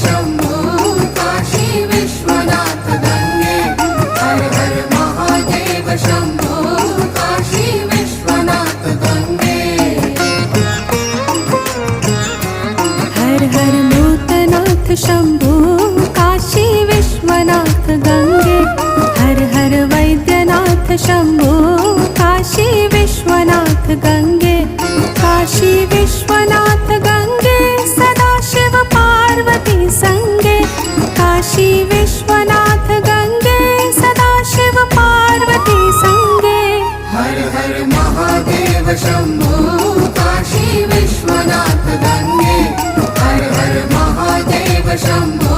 शंभो काशी विश्वनाथ गंगे हर हर महादेव शंभो काशी विश्वनाथ गंगे हर हर भूतनाथ शंभो काशी विश्वनाथ गंगे हर हर वैद्यनाथ शंभो काशी विश्वनाथ गंगे काशी विश्वनाथ गंगे सदाशिव पार्वती संगे काशी विश्वनाथ गंगे सदाशिव पार्वती संगे हर हर महादेव शंभो काशी विश्वनाथ गंगे हर हर महादेव शंभो